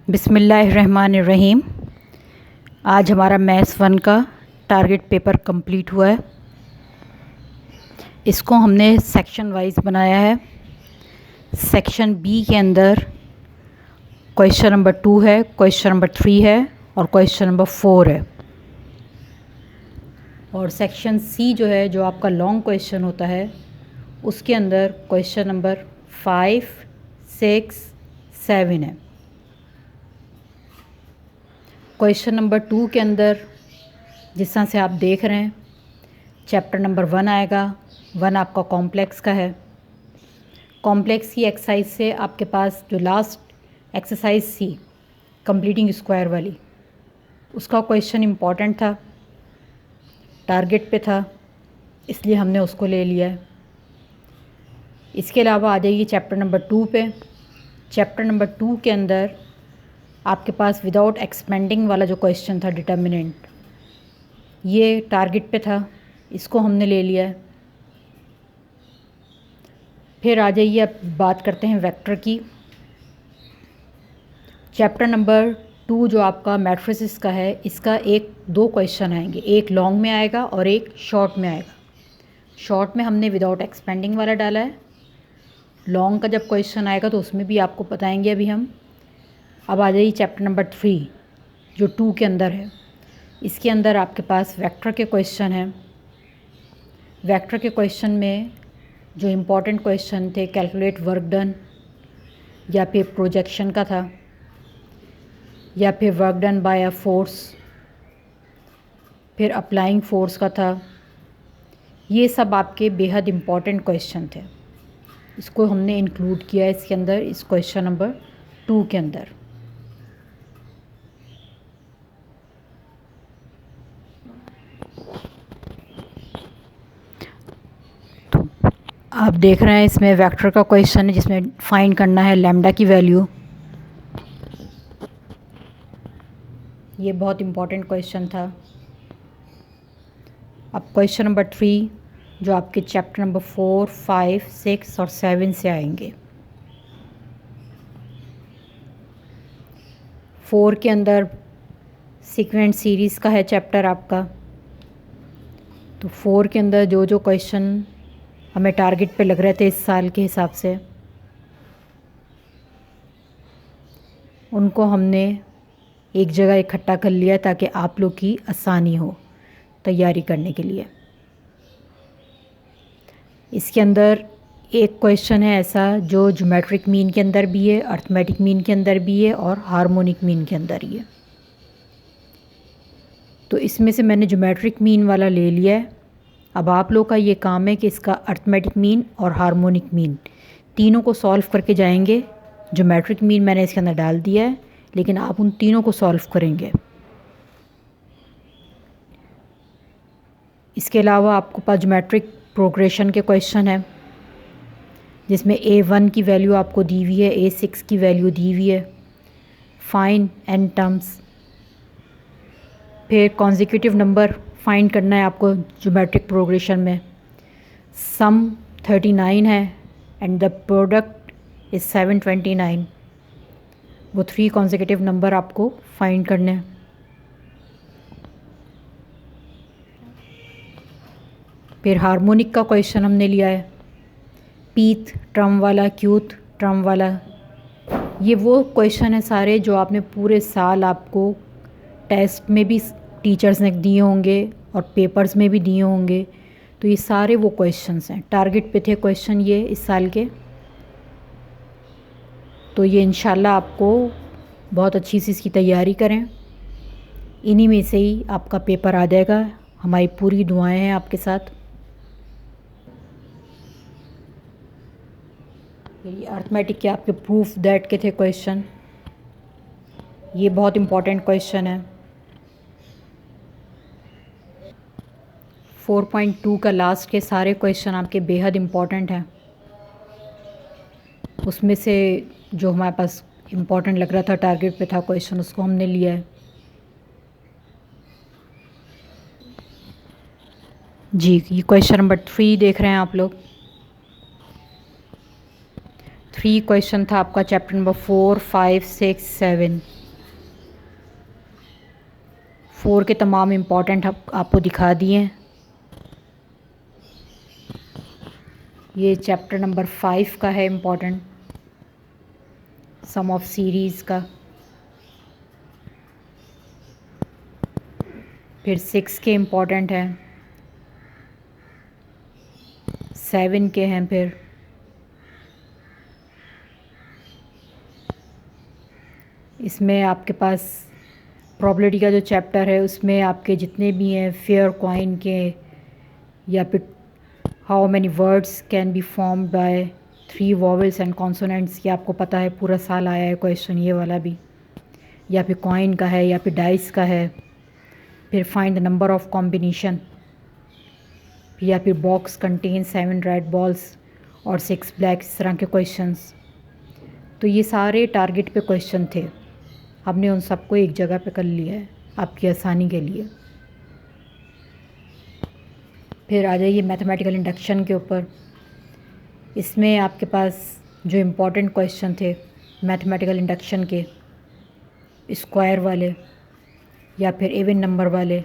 बिस्मिल्लाहिर्रहमानिर्रहीम। आज हमारा मैथ्स 1 का टारगेट पेपर कंप्लीट हुआ है। इसको हमने सेक्शन वाइज बनाया है। सेक्शन बी के अंदर क्वेश्चन नंबर 2 है, क्वेश्चन नंबर 3 है और क्वेश्चन नंबर 4 है। और सेक्शन सी जो है, जो आपका लॉन्ग क्वेश्चन होता है, उसके अंदर क्वेश्चन नंबर 5, 6, 7 है। क्वेश्चन नंबर 2 के अंदर जिस तरह से आप देख रहे हैं, चैप्टर नंबर 1 आएगा। 1 आपका कॉम्प्लेक्स का है। कॉम्प्लेक्स की एक्सरसाइज से आपके पास जो लास्ट एक्सरसाइज थी कंप्लीटिंग स्क्वायर वाली, उसका क्वेश्चन इम्पॉर्टेंट था, टारगेट पे था, इसलिए हमने उसको ले लिया है। इसके अलावा आ जाइए चैप्टर नंबर 2 पे। चैप्टर नंबर 2 के अंदर आपके पास विदाउट एक्सपेंडिंग वाला जो क्वेश्चन था, डिटर्मिनेंट, ये टारगेट पे था, इसको हमने ले लिया है। फिर आ जाइए, अब बात करते हैं वेक्टर की। चैप्टर नंबर 2 जो आपका मैट्रिसेस का है, इसका 2 क्वेश्चन आएंगे, एक लॉन्ग में आएगा और एक शॉर्ट में आएगा। शॉर्ट में हमने विदाउट एक्सपेंडिंग वाला डाला है। लॉन्ग का जब क्वेश्चन आएगा तो उसमें भी आपको बताएंगे अभी हम। अब आ जाइए चैप्टर नंबर 3 जो 2 के अंदर है। इसके अंदर आपके पास वेक्टर के क्वेश्चन हैं। वेक्टर के क्वेश्चन में जो इम्पोर्टेंट क्वेश्चन थे, कैलकुलेट वर्क डन, या फिर प्रोजेक्शन का था, या फिर work done by a force, फिर अप्लाइंग फोर्स का था। ये सब आपके बेहद इम्पॉर्टेंट क्वेश्चन थे। इसको हमने इंक्लूड किया है इसके अंदर, इस क्वेश्चन नंबर 2 के अंदर। आप देख रहे हैं इसमें वेक्टर का क्वेश्चन है जिसमें फाइंड करना है लैम्डा की वैल्यू। ये बहुत इम्पॉर्टेंट क्वेश्चन था। अब क्वेश्चन नंबर 3 जो आपके चैप्टर नंबर 4, 5, 6 और 7 से आएंगे। 4 के अंदर सीक्वेंट सीरीज़ का है चैप्टर आपका। तो 4 के अंदर जो जो क्वेश्चन हमें टारगेट पे लग रहे थे इस साल के हिसाब से, उनको हमने एक जगह इकट्ठा कर लिया ताकि आप लोग की आसानी हो तैयारी करने के लिए। इसके अंदर एक क्वेश्चन है ऐसा जो ज्योमेट्रिक मीन के अंदर भी है, अर्थमेटिक मीन के अंदर भी है और हार्मोनिक मीन के अंदर ही है। तो इसमें से मैंने ज्योमेट्रिक मीन वाला ले लिया है। अब आप लोग का ये काम है कि इसका अर्थमेटिक मीन और हार्मोनिक मीन तीनों को सॉल्व करके जाएंगे। ज्योमेट्रिक मीन मैंने इसके अंदर डाल दिया है, लेकिन आप उन तीनों को सॉल्व करेंगे। इसके अलावा आपको पास ज्योमेट्रिक प्रोग्रेशन के क्वेश्चन है जिसमें A1 की वैल्यू आपको दी हुई है, A6 की वैल्यू दी हुई है, फाइंड n टर्म्स। फिर कॉन्जिक्यूटिव नंबर फाइंड करना है आपको ज्योमेट्रिक प्रोग्रेशन में। सम 39 है एंड द प्रोडक्ट इज़ 729। वो 3 कॉन्जिक्यूटिव नंबर आपको फाइंड करने हैं। फिर हार्मोनिक का क्वेश्चन हमने लिया है, पीथ ट्रम वाला, क्यूथ ट्रम वाला। ये वो क्वेश्चन है सारे जो आपने पूरे साल आपको टेस्ट में भी टीचर्स ने दिए होंगे और पेपर्स में भी दिए होंगे। तो ये सारे वो क्वेश्चंस हैं, टारगेट पे थे क्वेश्चन ये इस साल के। तो ये इंशाल्लाह आपको बहुत अच्छी सी इसकी तैयारी करें, इन्हीं में से ही आपका पेपर आ जाएगा। हमारी पूरी दुआएं हैं आपके साथ। ये अर्थमेटिक के आपके प्रूफ दैट के थे क्वेश्चन, ये बहुत इम्पॉर्टेंट क्वेश्चन है। 4.2 का लास्ट के सारे क्वेश्चन आपके बेहद इम्पॉर्टेंट हैं। उसमें से जो हमारे पास इम्पॉर्टेंट लग रहा था, टारगेट पे था क्वेश्चन, उसको हमने लिया है। जी, ये क्वेश्चन नंबर 3 देख रहे हैं आप लोग। 3 क्वेश्चन था आपका चैप्टर नंबर 4, 5, 6, 7। 4 के तमाम इम्पॉर्टेंट आपको दिखा दिए हैं। ये चैप्टर नंबर 5 का है इम्पॉर्टेंट, सम ऑफ सीरीज़ का। फिर 6 के इम्पॉर्टेंट हैं, 7 के हैं। फिर इसमें आपके पास प्रोबेबिलिटी का जो चैप्टर है उसमें आपके जितने भी हैं फेयर कॉइन के, या फिर how many words can be formed by 3 vowels and consonants, ये आपको पता है, पूरा साल आया है क्वेश्चन ये वाला भी। या फिर कॉइन का है, या फिर डाइस का है। फिर find the number of combination, या फिर बॉक्स कंटेन 7 रेड बॉल्स और 6 ब्लैक, इस तरह के क्वेश्चंस। तो ये सारे टारगेट पे क्वेश्चन थे, हमने उन सबको एक जगह पे कर लिया है आपकी आसानी के लिए। फिर आ जाइए मैथमेटिकल इंडक्शन के ऊपर। इसमें आपके पास जो इम्पोर्टेंट क्वेश्चन थे मैथमेटिकल इंडक्शन के, स्क्वायर वाले या फिर इवन नंबर वाले,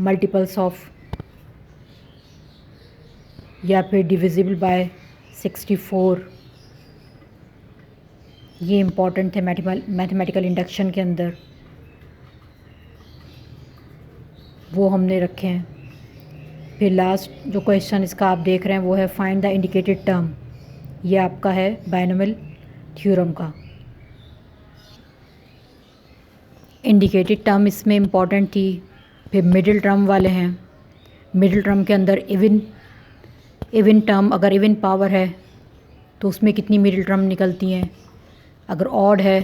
मल्टीपल्स ऑफ, या फिर डिविजिबल बाय 64, ये इम्पॉर्टेंट थे मैथमेटिकल इंडक्शन के अंदर, वो हमने रखे हैं। फिर लास्ट जो क्वेश्चन इसका आप देख रहे हैं वो है फाइंड द इंडिकेटेड टर्म, ये आपका है बायनोमियल थ्योरम का। इंडिकेटेड टर्म इसमें इम्पॉर्टेंट थी। फिर मिडिल टर्म वाले हैं, मिडिल टर्म के अंदर इवन टर्म, अगर इवन पावर है तो उसमें कितनी मिडिल टर्म निकलती हैं, अगर ऑड है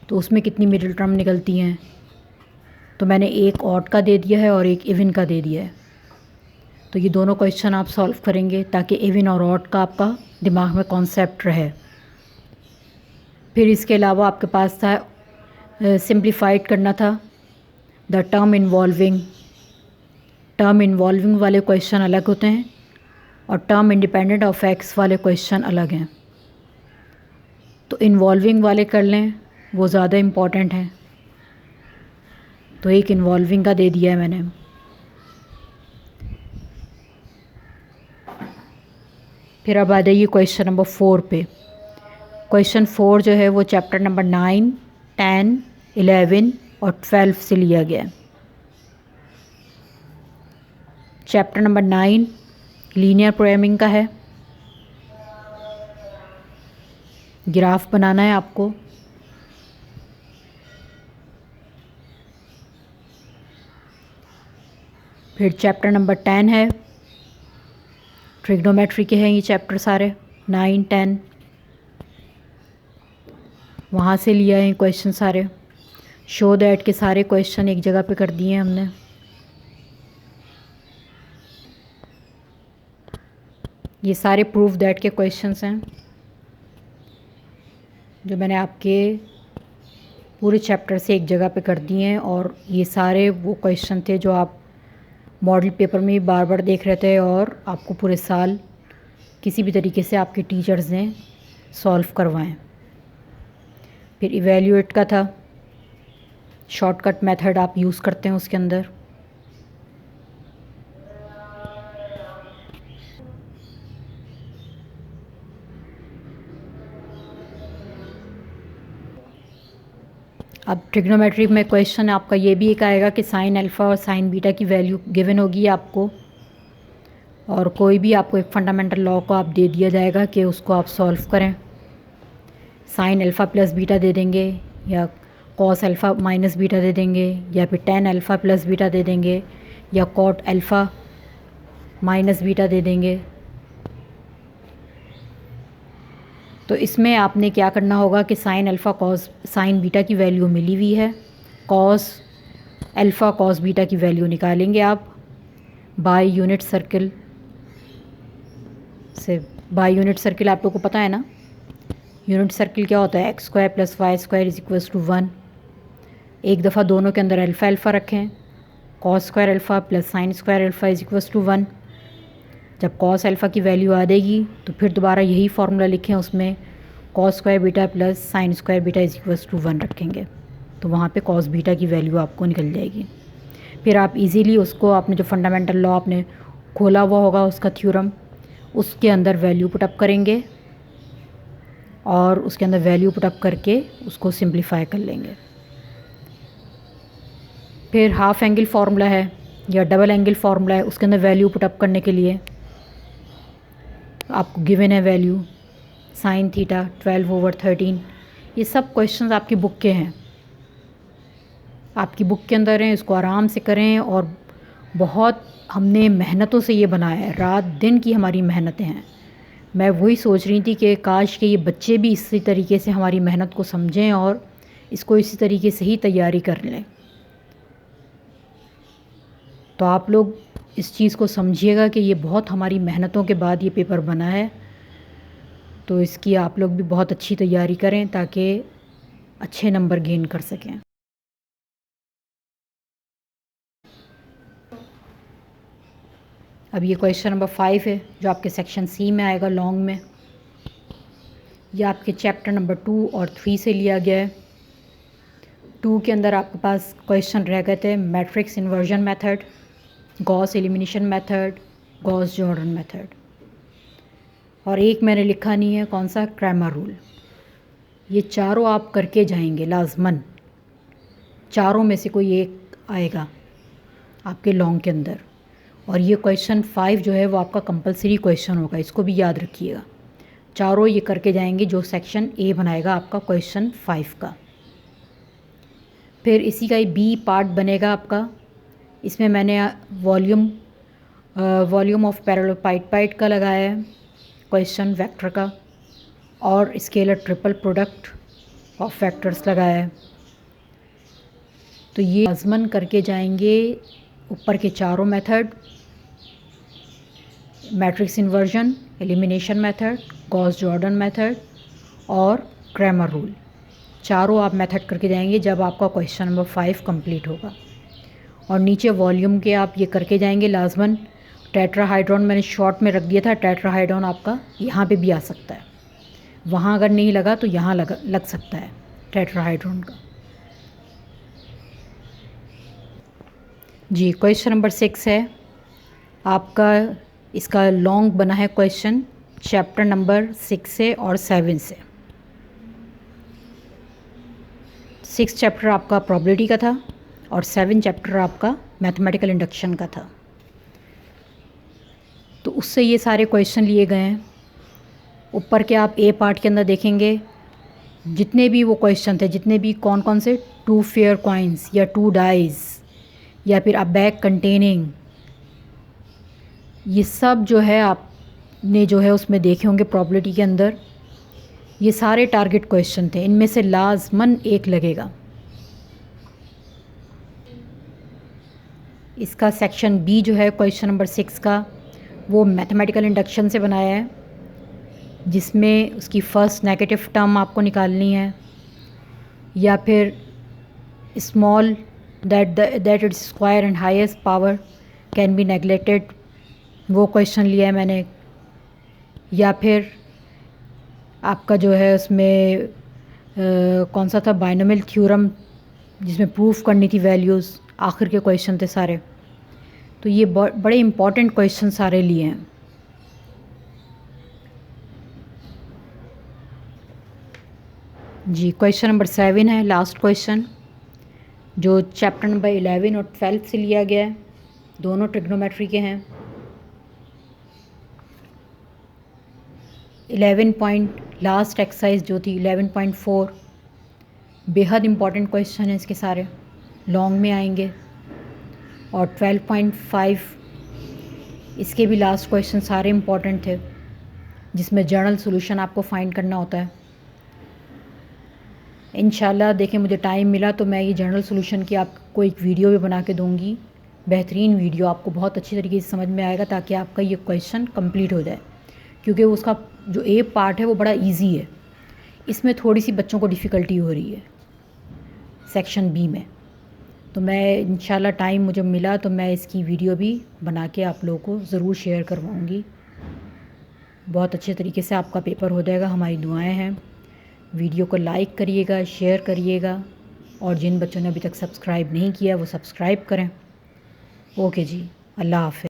तो उसमें कितनी मिडिल टर्म निकलती हैं। तो मैंने एक ऑड का दे दिया है और एक इवन का दे दिया है। तो ये दोनों क्वेश्चन आप सॉल्व करेंगे ताकि इवन और ऑड का आपका दिमाग में कॉन्सेप्ट रहे। फिर इसके अलावा आपके पास था सिंप्लीफाइड करना था द टर्म इन्वॉल्विंग वाले क्वेश्चन अलग होते हैं और टर्म इंडिपेंडेंट ऑफ एक्स वाले क्वेश्चन अलग हैं। तो इन्वॉल्विंग वाले कर लें, वो ज़्यादा इम्पॉर्टेंट हैं। तो एक इन्वॉल्विंग का दे दिया है मैंने। फिर अब आ जाइए क्वेश्चन नंबर 4 पे। क्वेश्चन 4 जो है वो चैप्टर नंबर 9, 10, 11 और 12 से लिया गया है। चैप्टर नंबर 9 लीनियर प्रोग्रामिंग का है। ग्राफ बनाना है आपको। फिर चैप्टर नंबर 10 है, ट्रिग्नोमेट्री के हैं ये चैप्टर सारे, 9, 10 वहाँ से लिया है क्वेश्चन सारे। शो दैट के सारे क्वेश्चन एक जगह पे कर दिए हैं हमने। ये सारे प्रूफ दैट के क्वेश्चंस हैं जो मैंने आपके पूरे चैप्टर से एक जगह पे कर दिए हैं। और ये सारे वो क्वेश्चन थे जो आप मॉडल पेपर में बार बार देख रहे थे और आपको पूरे साल किसी भी तरीके से आपके टीचर्स ने सॉल्व करवाएं। फिर इवैल्यूएट का था, शॉर्टकट मेथड आप यूज़ करते हैं उसके अंदर। अब ट्रिग्नोमेट्री में क्वेश्चन आपका ये भी एक आएगा कि साइन अल्फ़ा और साइन बीटा की वैल्यू गिवन होगी आपको, और कोई भी आपको एक फंडामेंटल लॉ को आप दे दिया जाएगा कि उसको आप सॉल्व करें। साइन अल्फ़ा प्लस बीटा दे देंगे, या कॉस अल्फ़ा माइनस बीटा दे देंगे, या फिर टेन अल्फ़ा प्लस बीटा दे देंगे, या कॉट अल्फ़ा माइनस बीटा दे देंगे। तो इसमें आपने क्या करना होगा कि sine alpha cos sine beta की वैल्यू मिली हुई है, कॉस अल्फ़ा कॉस बीटा की वैल्यू निकालेंगे आप बाय यूनिट सर्किल से। बाय यूनिट सर्किल आप लोगों को पता है ना, यूनिट सर्किल क्या होता है, x² + y² = 1। एक दफ़ा दोनों के अंदर अल्फ़ा अल्फ़ा रखें, cos² अल्फ़ा + sin² अल्फ़ा = 1। जब cos अल्फ़ा की वैल्यू आ देगी तो फिर दोबारा यही फार्मूला लिखें, उसमें cos² बीटा + sin² बीटा = 1 रखेंगे। तो वहाँ पे कॉस बीटा की वैल्यू आपको निकल जाएगी। फिर आप इजीली उसको, आपने जो फंडामेंटल लॉ आपने खोला हुआ होगा उसका थ्योरम, उसके अंदर वैल्यू पुटअप करेंगे और उसके अंदर वैल्यू पुटअप करके उसको सिंप्लीफाई कर लेंगे। फिर हाफ एंगल फार्मूला है या डबल एंगल फार्मूला है, उसके अंदर वैल्यू पुटअप करने के लिए आपको गिवन है वैल्यू साइन थीटा 12/13। ये सब क्वेश्चंस आपकी बुक के हैं, आपकी बुक के अंदर हैं, इसको आराम से करें। और बहुत हमने मेहनतों से ये बनाया है, रात दिन की हमारी मेहनतें हैं। मैं वही सोच रही थी कि काश के ये बच्चे भी इसी तरीके से हमारी मेहनत को समझें और इसको इसी तरीके से ही तैयारी कर लें। तो आप लोग इस चीज़ को समझिएगा कि ये बहुत हमारी मेहनतों के बाद ये पेपर बना है, तो इसकी आप लोग भी बहुत अच्छी तैयारी करें ताकि अच्छे नंबर गेन कर सकें। अब ये क्वेश्चन नंबर 5 है जो आपके सेक्शन सी में आएगा लॉन्ग में। ये आपके चैप्टर नंबर 2 और 3 से लिया गया है। 2 के अंदर आपके पास क्वेश्चन रह गए थे matrix inversion method, Gauss elimination method, Gauss Jordan method, और एक मैंने लिखा नहीं है कौन सा, क्रैमर रूल। ये चारों आप करके जाएंगे लाजमन, चारों में से कोई एक आएगा आपके लॉन्ग के अंदर। और ये क्वेश्चन 5 जो है वो आपका कंपलसरी क्वेश्चन होगा, इसको भी याद रखिएगा। चारों ये करके जाएंगे जो सेक्शन ए बनाएगा आपका क्वेश्चन 5 का। फिर इसी का ही बी पार्ट बनेगा आपका। इसमें मैंने वॉल्यूम ऑफ पैरेललोपाइड का लगाया है क्वेश्चन वेक्टर का, और scalar triple product of vectors लगाया है। तो ये आजमन करके जाएंगे ऊपर के चारों method, matrix inversion, elimination method, Gauss Jordan method और क्रैमर रूल। चारों आप मेथड करके जाएंगे जब आपका क्वेश्चन नंबर 5 कंप्लीट होगा। और नीचे वॉल्यूम के आप ये करके जाएंगे लाजमन। टेट्राहाइड्रॉन मैंने शॉर्ट में रख दिया था, टेट्राहाइड्रॉन आपका यहाँ पे भी आ सकता है, वहाँ अगर नहीं लगा तो यहाँ लग सकता है टेट्राहाइड्रॉन का। जी क्वेश्चन नंबर 6 है आपका, इसका लॉन्ग बना है क्वेश्चन चैप्टर नंबर 6 से और 7 से। 6 चैप्टर आपका प्रोबेबिलिटी का था और 7 चैप्टर आपका मैथमेटिकल इंडक्शन का था। तो उससे ये सारे क्वेश्चन लिए गए हैं। ऊपर के आप ए पार्ट के अंदर देखेंगे जितने भी वो क्वेश्चन थे, जितने भी कौन कौन से 2 फेयर कॉइन्स या 2 डाइज या फिर अ बैग कंटेनिंग, ये सब जो है आपने जो है उसमें देखे होंगे प्रोबेबिलिटी के अंदर। ये सारे टारगेट क्वेश्चन थे, इनमें से लाजमन एक लगेगा। इसका सेक्शन बी जो है क्वेश्चन नंबर 6 का, वो मैथमेटिकल इंडक्शन से बनाया है, जिसमें उसकी फ़र्स्ट नेगेटिव टर्म आपको निकालनी है, या फिर small that its square and highest power can be neglected, वो क्वेश्चन लिया है मैंने। या फिर आपका जो है उसमें कौन सा था, बाइनोमियल थ्योरम, जिसमें प्रूफ करनी थी वैल्यूज़, आखिर के क्वेश्चन थे सारे। तो ये बड़े इम्पॉर्टेंट क्वेश्चन सारे लिए हैं। जी क्वेश्चन नंबर 7 है लास्ट क्वेश्चन, जो चैप्टर नंबर 11 और 12 से लिया गया है, दोनों ट्रिग्नोमेट्री के हैं। 11 पॉइंट लास्ट एक्सरसाइज जो थी 11.4 बेहद इम्पॉर्टेंट क्वेश्चन है, इसके सारे लॉन्ग में आएंगे। और 12.5 इसके भी लास्ट क्वेश्चन सारे इम्पॉर्टेंट थे, जिसमें जर्नल सॉल्यूशन आपको फाइंड करना होता है। इंशाल्लाह देखें, मुझे टाइम मिला तो मैं ये जर्नल सॉल्यूशन की आपको एक वीडियो भी बना के दूँगी, बेहतरीन वीडियो, आपको बहुत अच्छी तरीके से समझ में आएगा ताकि आपका ये क्वेश्चन कंप्लीट हो जाए। क्योंकि उसका जो ए पार्ट है वो बड़ा इजी है, इसमें थोड़ी सी बच्चों को डिफ़िकल्टी हो रही है सेक्शन बी में। तो मैं इंशाल्लाह टाइम मुझे मिला तो मैं इसकी वीडियो भी बना के आप लोगों को ज़रूर शेयर करवाऊँगी। बहुत अच्छे तरीके से आपका पेपर हो जाएगा, हमारी दुआएं हैं। वीडियो को लाइक करिएगा, शेयर करिएगा और जिन बच्चों ने अभी तक सब्सक्राइब नहीं किया वो सब्सक्राइब करें। ओके जी, अल्लाह हाफ़िज़।